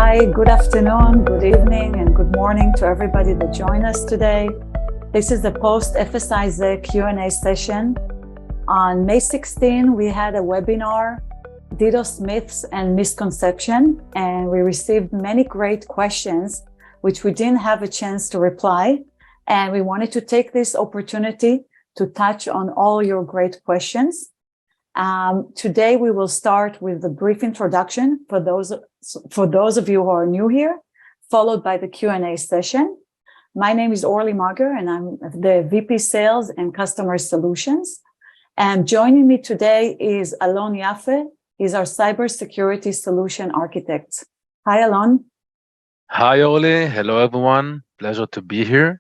Hi, good afternoon, good evening, and good morning to everybody that joined us today. This is the post-FSIZ Q&A session. On May 16, we had a webinar, DDoS Myths and Misconception, and we received many great questions, which we didn't have a chance to reply. And we wanted to take this opportunity to touch on all your great questions. Today, we will start with a brief introduction for those of you who are new here, followed by the Q&A session. My name is Orly Mager, and I'm the VP Sales and Customer Solutions. And joining me today is Alon Yaffe. He's our Cybersecurity Solution Architect. Hi, Alon. Hi, Orly. Hello, everyone. Pleasure to be here.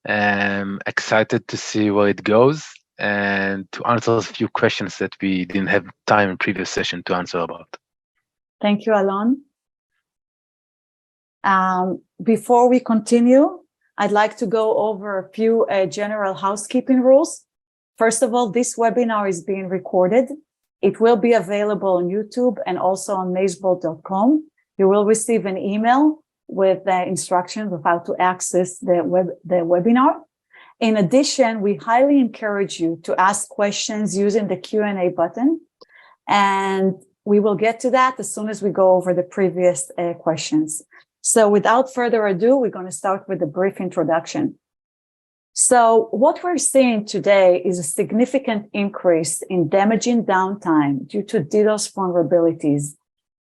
Excited to see where it goes and to answer a few questions that we didn't have time in previous session to answer about. Thank you, Alon. Before we continue, I'd like to go over a few general housekeeping rules. First of all, this webinar is being recorded. It will be available on YouTube and also on MazeBolt.com. You will receive an email with the instructions of how to access the webinar. In addition, we highly encourage you to ask questions using the Q&A button, and we will get to that as soon as we go over the previous questions. So without further ado, we're going to start with a brief introduction. So what we're seeing today is a significant increase in damaging downtime due to DDoS vulnerabilities.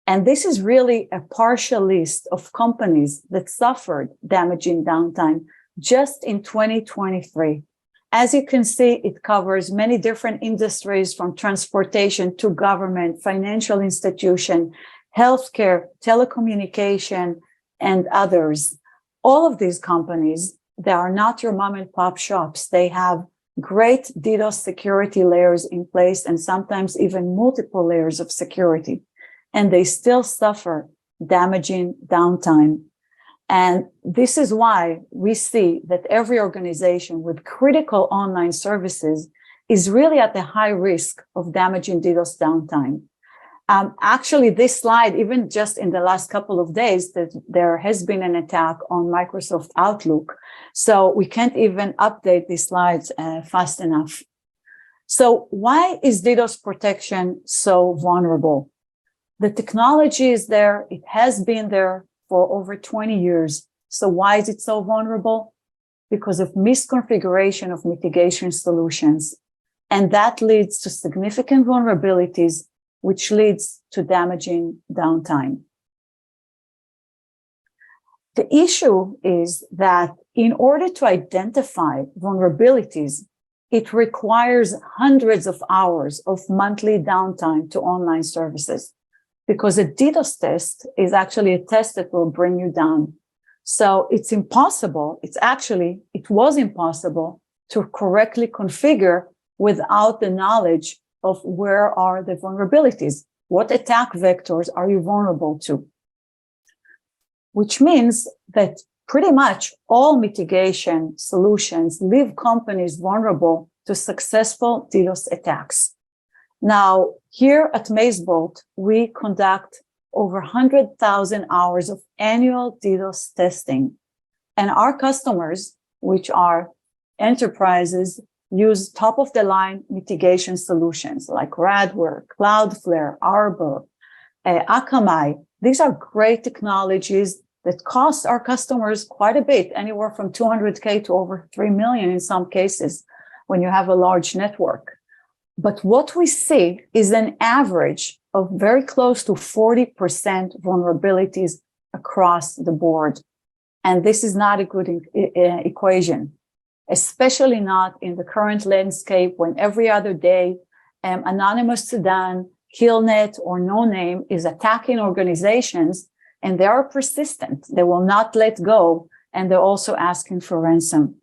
And this is really a partial list of companies that suffered damaging downtime just in 2023. As you can see, it covers many different industries from transportation to government, financial institution, healthcare, telecommunication, and others. All of these companies, they are not your mom and pop shops. They have great DDoS security layers in place and sometimes even multiple layers of security. And they still suffer damaging downtime. And this is why we see that every organization with critical online services is really at the high risk of damaging DDoS downtime. Actually, this slide, even just in the last couple of days, that there has been an attack on Microsoft Outlook. So we can't even update these slides fast enough. So why is DDoS protection so vulnerable? The technology is there. It has been there for over 20 years. So why is it so vulnerable? Because of misconfiguration of mitigation solutions. And that leads to significant vulnerabilities, which leads to damaging downtime. The issue is that in order to identify vulnerabilities, it requires hundreds of hours of monthly downtime to online services. Because a DDoS test is actually a test that will bring you down. So it's impossible, it was impossible to correctly configure without the knowledge of where are the vulnerabilities. What attack vectors are you vulnerable to? Which means that pretty much all mitigation solutions leave companies vulnerable to successful DDoS attacks. Now, here at MazeBolt, we conduct over 100,000 hours of annual DDoS testing. And our customers, which are enterprises, use top-of-the-line mitigation solutions like Radware, Cloudflare, Arbor, Akamai. These are great technologies that cost our customers quite a bit, anywhere from $200K to over $3 million in some cases when you have a large network. But what we see is an average of very close to 40% vulnerabilities across the board. And this is not a good equation, especially not in the current landscape when every other day, Anonymous Sudan, Killnet, or No Name is attacking organizations, and they are persistent. They will not let go, and they're also asking for ransom.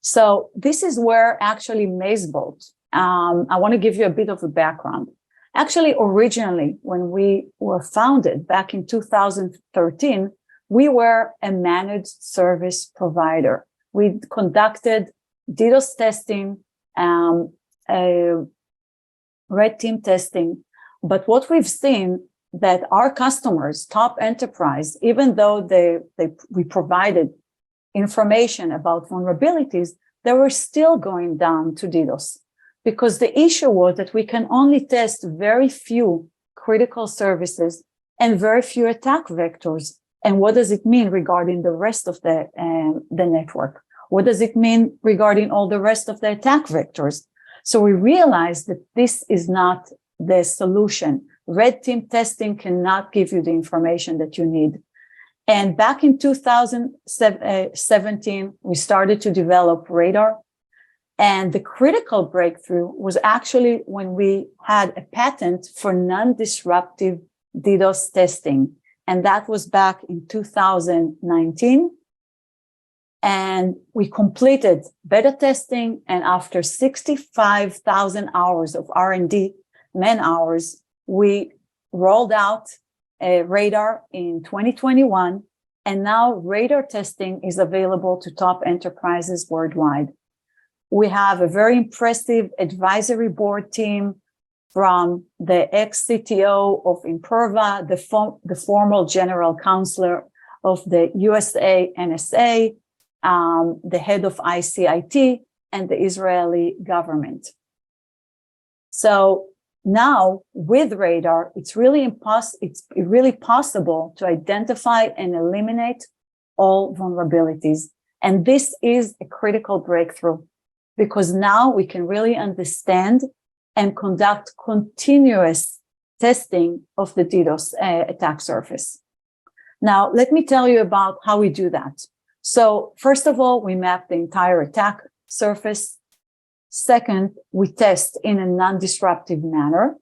So this is where actually MazeBolt, I want to give you a bit of a background. Actually, originally, when we were founded back in 2013, we were a managed service provider. We conducted DDoS testing, red team testing. But what we've seen that our customers, top enterprise, even though we provided information about vulnerabilities, they were still going down to DDoS, because the issue was that we can only test very few critical services and very few attack vectors. And what does it mean regarding the rest of the network? What does it mean regarding all the rest of the attack vectors? So we realized that this is not the solution. Red team testing cannot give you the information that you need. And back in 2017, we started to develop Radar. And the critical breakthrough was actually when we had a patent for non-disruptive DDoS testing. And that was back in 2019. And we completed beta testing. And after 65,000 hours of R&D, man hours, we rolled out a Radar in 2021. And now Radar testing is available to top enterprises worldwide. We have a very impressive advisory board team from the ex-CTO of Imperva, the former general counselor of the USA NSA, the head of ICIT, and the Israeli government. So now with Radar, it's really possible to identify and eliminate all vulnerabilities. And this is a critical breakthrough, because now we can really understand and conduct continuous testing of the DDoS attack surface. Now, let me tell you about how we do that. So first of all, we map the entire attack surface. Second, we test in a non-disruptive manner.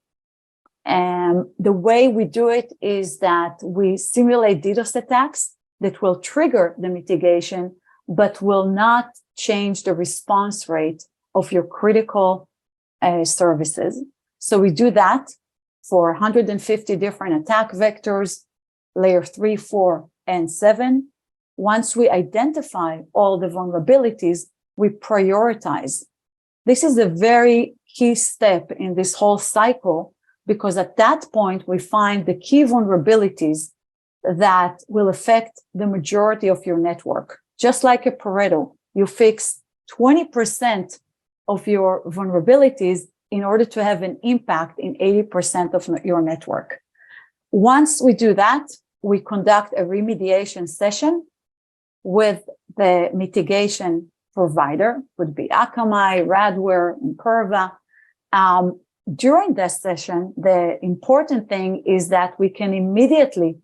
And the way we do it is that we simulate DDoS attacks that will trigger the mitigation, but will not change the response rate of your critical services. So we do that for 150 different attack vectors, layer 3, 4, and 7. Once we identify all the vulnerabilities, we prioritize. This is a very key step in this whole cycle, because at that point, we find the key vulnerabilities that will affect the majority of your network. Just like a Pareto, you fix 20% of your vulnerabilities in order to have an impact in 80% of your network. Once we do that, we conduct a remediation session with the mitigation provider, would be Akamai, Radware, Imperva. During that session, the important thing is that we can immediately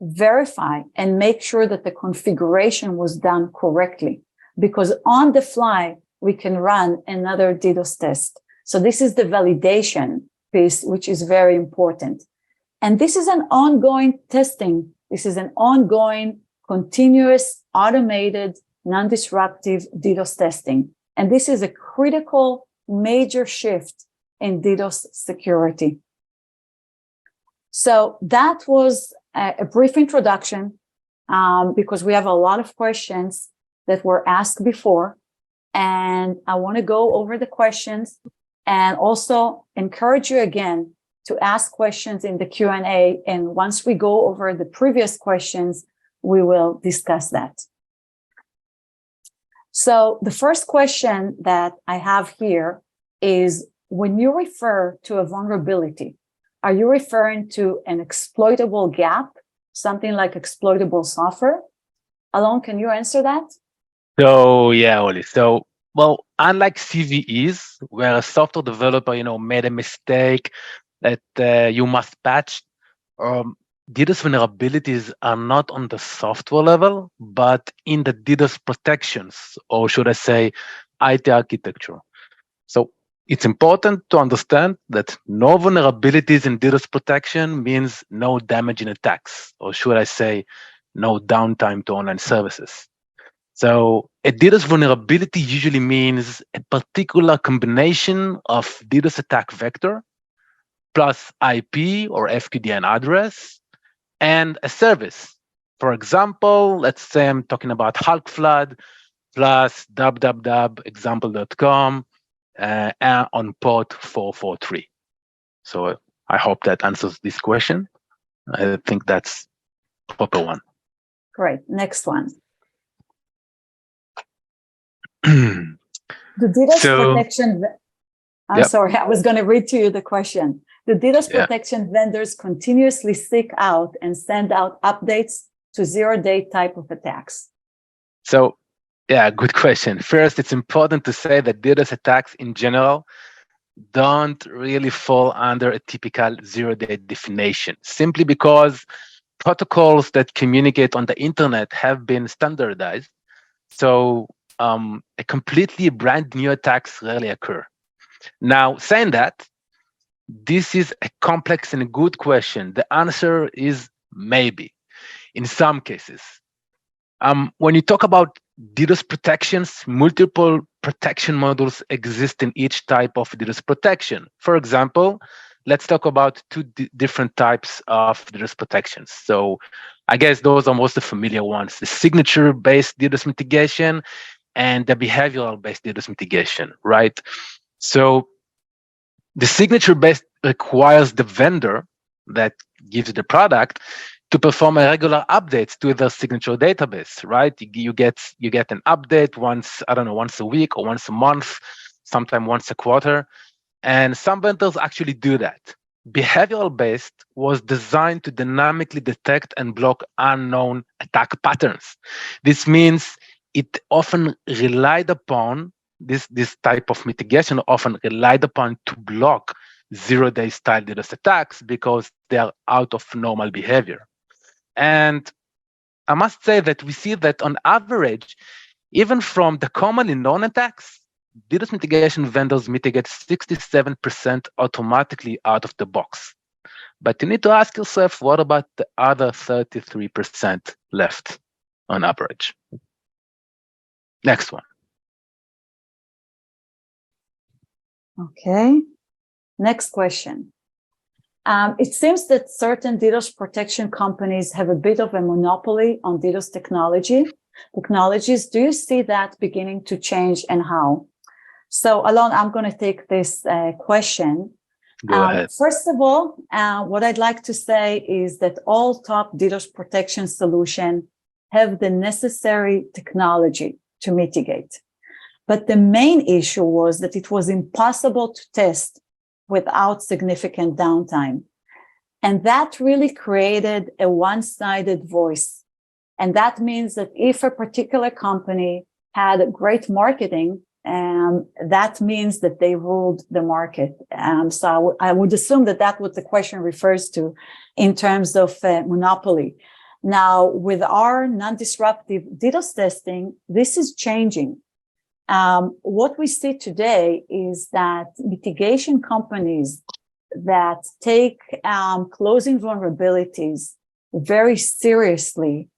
verify and make sure that the configuration was done correctly, because on the fly, we can run another DDoS test. So this is the validation piece, which is very important. And this is an ongoing testing. This is an ongoing, continuous, automated, non-disruptive DDoS testing. And this is a critical, major shift in DDoS security. So that was a brief introduction, because we have a lot of questions that were asked before. And I want to go over the questions and also encourage you again to ask questions in the Q&A. And once we go over the previous questions, we will discuss that. So the first question that I have here is, when you refer to a vulnerability, are you referring to an exploitable gap, something like exploitable software? Alon, can you answer that? So yeah, Oli. So, well, unlike CVEs, where a software developer, made a mistake that you must patch, DDoS vulnerabilities are not on the software level, but in the DDoS protections, or should I say, IT architecture. So it's important to understand that no vulnerabilities in DDoS protection means no damage in attacks, or should I say, no downtime to online services. So a DDoS vulnerability usually means a particular combination of DDoS attack vector plus IP or FQDN address and a service. For example, let's say I'm talking about Hulk Flood plus www.example.com on port 443. So I hope that answers this question. I think that's proper one. Great. Next one. So, The DDoS protection. I'm yep. sorry, I was going to read to you the question. The DDoS protection vendors continuously seek out and send out updates to zero-day type of attacks. So, yeah, good question. First, it's important to say that DDoS attacks in general don't really fall under a typical zero-day definition, simply because protocols that communicate on the internet have been standardized. So a completely brand new attacks rarely occur. Now, saying that, this is a complex and a good question. The answer is maybe in some cases. When you talk about DDoS protections, multiple protection models exist in each type of DDoS protection. For example, let's talk about two different types of DDoS protections. So I guess those are most familiar ones, the signature-based DDoS mitigation and the behavioral-based DDoS mitigation, right? So the signature-based requires the vendor that gives the product to perform a regular updates to their signature database, right? You get an update once, I don't know, once a week or once a month, sometimes once a quarter. And some vendors actually do that. Behavioral-based was designed to dynamically detect and block unknown attack patterns. This means it often relied upon, this type of mitigation often relied upon to block zero-day style DDoS attacks because they are out of normal behavior. And I must say that we see that on average, even from the commonly known attacks, DDoS mitigation vendors mitigate 67% automatically out of the box. But you need to ask yourself, what about the other 33% left on average? Next one. Okay. Next question. It seems that certain DDoS protection companies have a bit of a monopoly on DDoS technologies. Do you see that beginning to change, and how? So, Alon, I'm going to take this question. Go ahead. First of all, what I'd like to say is that all top DDoS protection solutions have the necessary technology to mitigate. But the main issue was that it was impossible to test without significant downtime. And that really created a one-sided voice. And that means that if a particular company had great marketing, that means that they ruled the market. So I would assume that that's what the question refers to in terms of monopoly. Now, with our non-disruptive DDoS testing, this is changing. What we see today is that mitigation companies that take closing vulnerabilities very seriously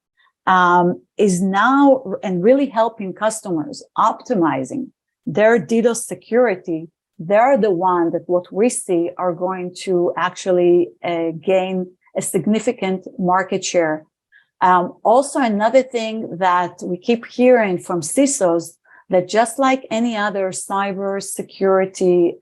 is now and really helping customers optimizing their DDoS security. They're the one that what we see are going to actually gain a significant market share. Also, another thing that we keep hearing from CISOs, that just like any other cyber security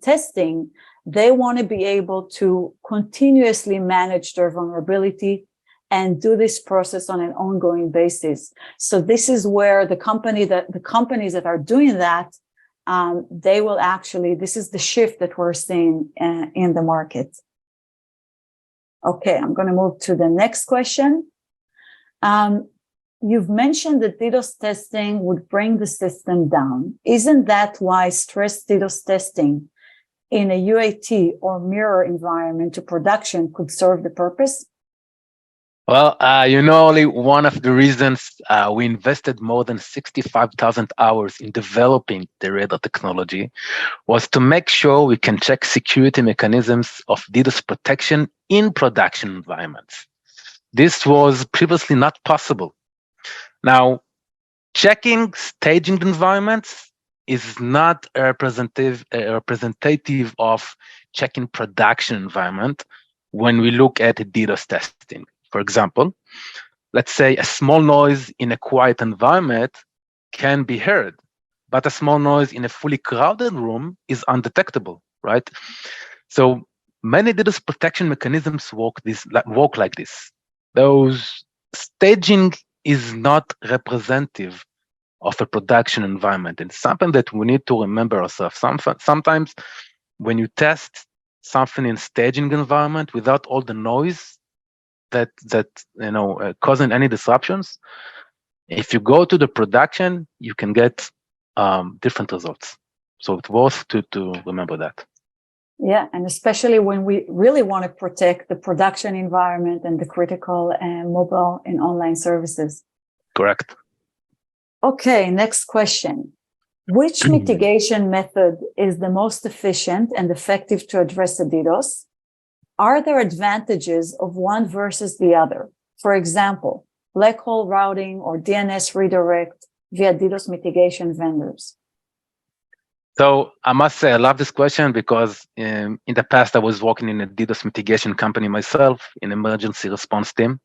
testing, they want to be able to continuously manage their vulnerability and do this process on an ongoing basis. So this is where the companies that are doing that, they will actually, this is the shift that we're seeing in the market. Okay, I'm going to move to the next question. You've mentioned that DDoS testing would bring the system down. Isn't that why stress DDoS testing in a UAT or mirror environment to production could serve the purpose? Well, only one of the reasons we invested more than 65,000 hours in developing the radar technology was to make sure we can check security mechanisms of DDoS protection in production environments. This was previously not possible. Now, checking staging environments is not a representative of checking production environment when we look at DDoS testing. For example, let's say a small noise in a quiet environment can be heard, but a small noise in a fully crowded room is undetectable, right? So Many DDoS protection mechanisms work like this. Those staging is not representative of a production environment. And something that we need to remember ourselves. Sometimes when you test something in staging environment without all the noise that causing any disruptions, if you go to the production, you can get different results. So it's worth to remember that. Yeah, and especially when we really want to protect the production environment and the critical mobile and online services. Correct. Okay, next question. Which mitigation method is the most efficient and effective to address the DDoS? Are there advantages of one versus the other? For example, black hole routing or DNS redirect via DDoS mitigation vendors? So I must say, I love this question because in the past, I was working in a DDoS mitigation company myself in emergency response team.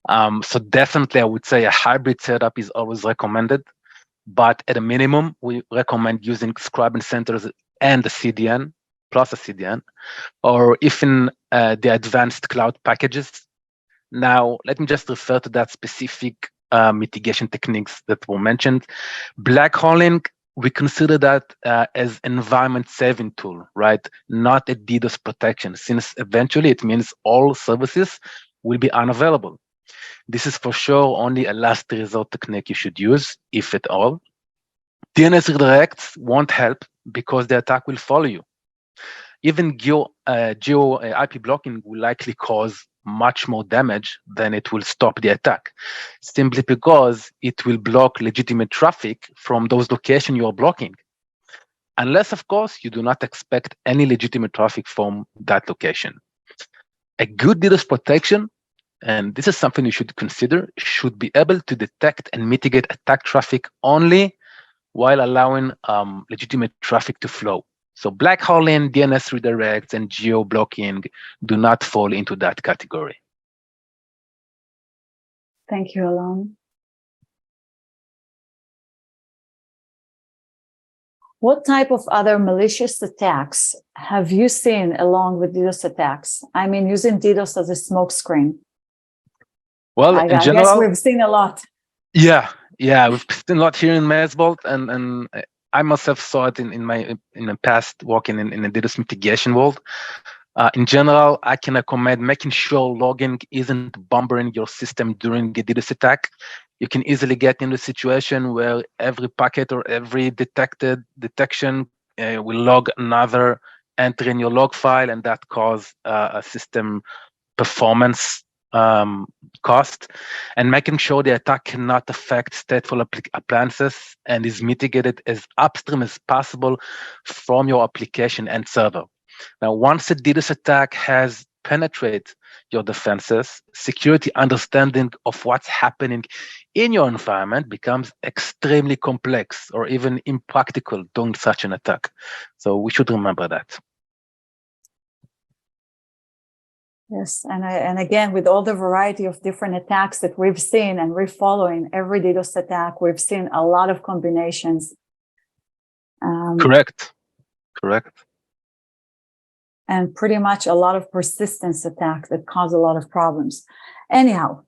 So definitely, I would say a hybrid setup is always recommended. But at a minimum, we recommend using scribing centers and the CDN, plus a CDN, or even the advanced cloud packages. Now, let me just refer to that specific mitigation techniques that were mentioned. Black holing, we consider that as environment saving tool, right? Not a DDoS protection, since eventually it means all services will be unavailable. This is for sure only a last resort technique you should use, if at all. DNS redirects won't help because the attack will follow you. Even geo IP blocking will likely cause much more damage than it will stop the attack, simply because it will block legitimate traffic from those locations you are blocking. Unless, of course, you do not expect any legitimate traffic from that location. A good DDoS protection, and this is something you should consider, should be able to detect and mitigate attack traffic only while allowing legitimate traffic to flow. So black holing, DNS redirects, and geo blocking do not fall into that category. Thank you, Alon. What type of other malicious attacks have you seen along with DDoS attacks? I mean, using DDoS as a smokescreen. Well, I in general, guess we've seen a lot. Yeah, we've seen a lot here in MazeBolt, and I myself saw it in the past working in the DDoS mitigation world. In general, I can recommend making sure logging isn't bombarding your system during a DDoS attack. You can easily get in a situation where every packet or every detection will log another entry in your log file, and that cause a system performance cost, and making sure the attack cannot affect stateful appliances and is mitigated as upstream as possible from your application and server. Now, once a DDoS attack has penetrated your defenses, security understanding of what's happening in your environment becomes extremely complex or even impractical during such an attack. So we should remember that. Yes, and again, with all the variety of different attacks that we've seen, and we're following every DDoS attack, we've seen a lot of combinations. Correct. And pretty much a lot of persistence attacks that cause a lot of problems. Anyhow,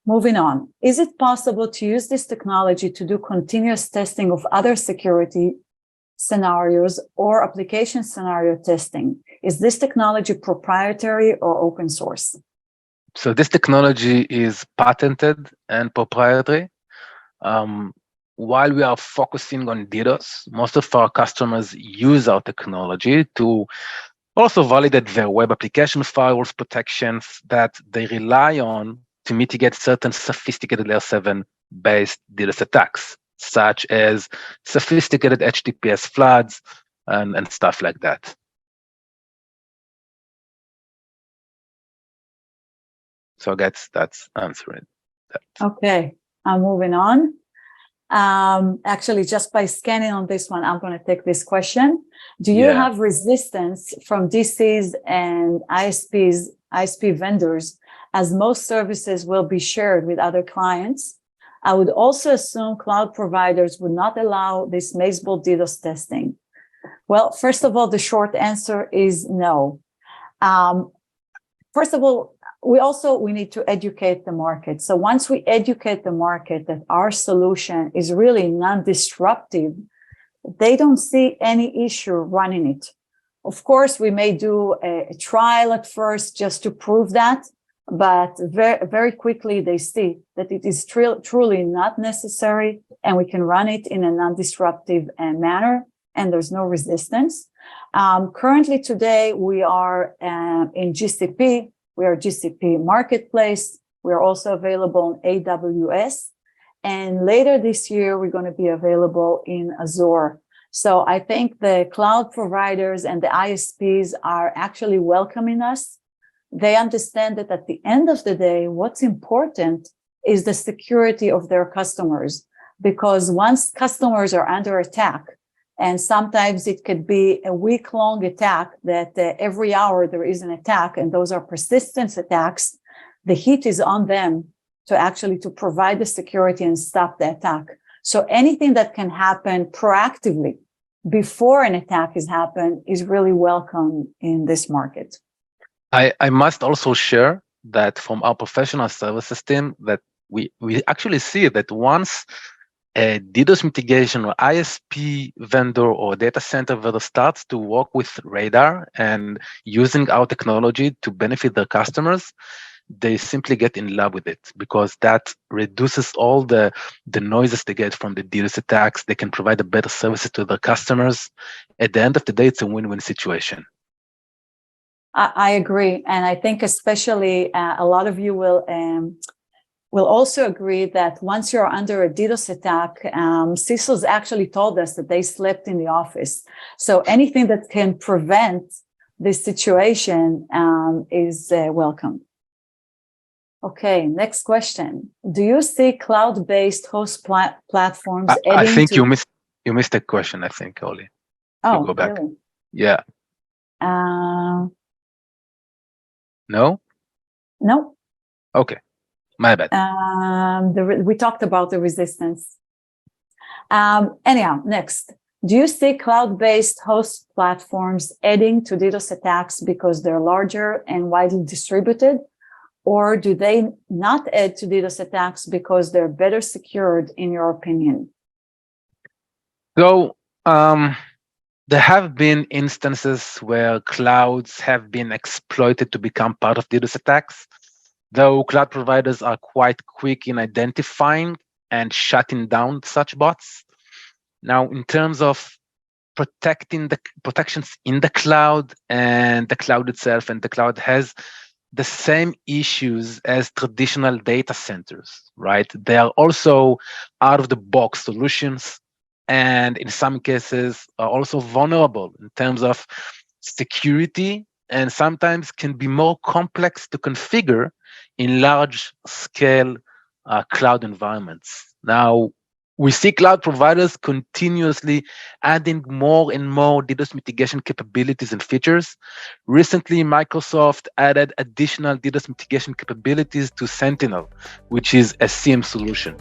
moving on. Is it possible to use this technology to do continuous testing of other security scenarios or application scenario testing? Is this technology proprietary or open source? So this technology is patented and proprietary. While we are focusing on DDoS, most of our customers use our technology to also validate their web application firewalls protections that they rely on to mitigate certain sophisticated layer 7 based DDoS attacks, such as sophisticated HTTPS floods and stuff like that. So that's answering that. Okay, I'm moving on. Actually, just by scanning on this one, I'm going to take this question. Do you have resistance from DCs and ISP vendors, as most services will be shared with other clients? I would also assume cloud providers would not allow this MazeBolt DDoS testing. Well, first of all, the short answer is no. First of all, we need to educate the market. So once we educate the market that our solution is really non-disruptive, they don't see any issue running it. Of course, we may do a trial at first just to prove that, but very, very quickly they see that it is truly not necessary, and we can run it in a non-disruptive manner, and there's no resistance. Currently today, we are in GCP. We are GCP Marketplace. We are also available in AWS. And later this year, we're going to be available in Azure. So I think the cloud providers and the ISPs are actually welcoming us. They understand that at the end of the day, what's important is the security of their customers. Because once customers are under attack, and sometimes it could be a week-long attack that every hour there is an attack, and those are persistent attacks, the heat is on them to provide the security and stop the attack. So anything that can happen proactively before an attack has happened is really welcome in this market. I must also share that from our professional services team that we actually see that once a DDoS mitigation or ISP vendor or data center vendor starts to work with Radar and using our technology to benefit their customers, they simply get in love with it because that reduces all the noises they get from the DDoS attacks. They can provide a better services to their customers. At the end of the day, it's a win-win situation. I agree. And I think especially a lot of you will also agree that once you're under a DDoS attack, CISOs actually told us that they slept in the office. So anything that can prevent this situation is welcome. Okay, next question. Do you see cloud-based host platforms? I think you missed a question, I think, Oli. Oh, go back. Really? Yeah. No? No. Okay. My bad. We talked about the resistance. Anyhow, next. Do you see cloud-based host platforms adding to DDoS attacks because they're larger and widely distributed? Or do they not add to DDoS attacks because they're better secured, in your opinion? So there have been instances where clouds have been exploited to become part of DDoS attacks, though cloud providers are quite quick in identifying and shutting down such bots. Now, in terms of protections in the cloud and the cloud itself, and the cloud has the same issues as traditional data centers, right? They are also out-of-the-box solutions, and in some cases are also vulnerable in terms of security, and sometimes can be more complex to configure in large-scale cloud environments. Now, we see cloud providers continuously adding more and more DDoS mitigation capabilities and features. Recently, Microsoft added additional DDoS mitigation capabilities to Sentinel, which is a SIEM solution.